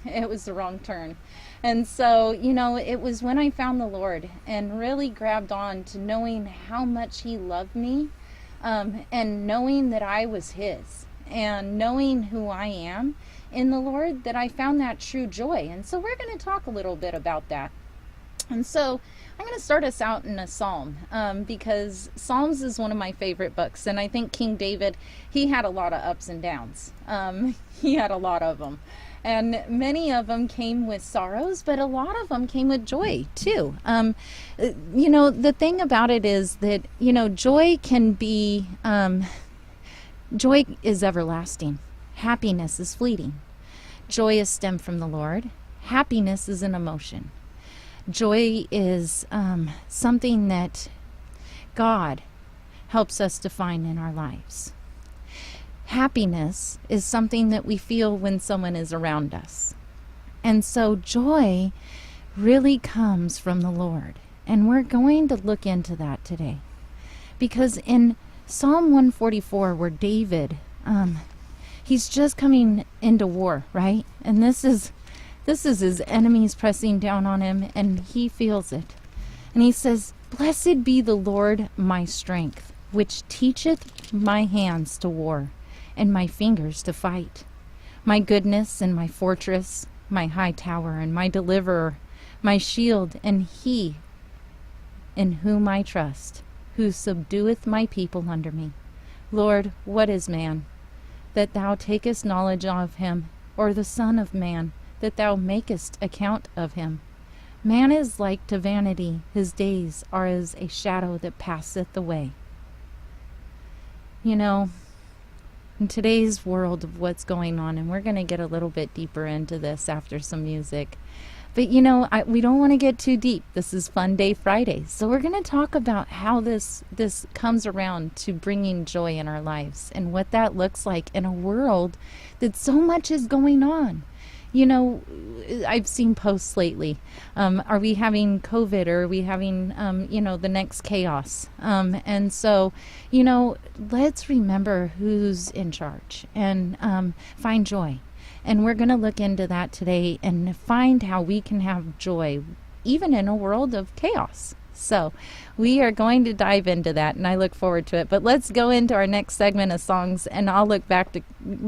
It was the wrong turn. And so, it was when I found the Lord and really grabbed on to knowing how much He loved me, and knowing that I was His, and knowing who I am in the Lord, that I found that true joy. And so we're going to talk a little bit about that. And so I'm going to start us out in a psalm, because Psalms is one of my favorite books. And I think King David, he had a lot of ups and downs. He had a lot of them. And many of them came with sorrows, but a lot of them came with joy too. The thing about it is that, joy can be, joy is everlasting. Happiness is fleeting. Joy is stemmed from the Lord. Happiness is an emotion. Joy is something that God helps us to find in our lives. Happiness is something that we feel when someone is around us. And so joy really comes from the Lord. And we're going to look into that today. Because in Psalm 144, where David, he's just coming into war, right? And this is his enemies pressing down on him, and he feels it. And he says, "Blessed be the Lord my strength, which teacheth my hands to war, and my fingers to fight. My goodness and my fortress, my high tower and my deliverer, my shield, and he in whom I trust, who subdueth my people under me. Lord, what is man, that thou takest knowledge of him, or the son of man, that thou makest account of him? Man is like to vanity, his days are as a shadow that passeth away." In today's world of what's going on, and we're going to get a little bit deeper into this after some music, but we don't want to get too deep. This is Fun Day Friday, so we're going to talk about how this comes around to bringing joy in our lives and what that looks like in a world that so much is going on. I've seen posts lately. Are we having COVID, or are we having, the next chaos? And so, let's remember who's in charge and find joy. And we're going to look into that today and find how we can have joy, even in a world of chaos. So we are going to dive into that, and I look forward to it. But let's go into our next segment of songs, and I'll look back to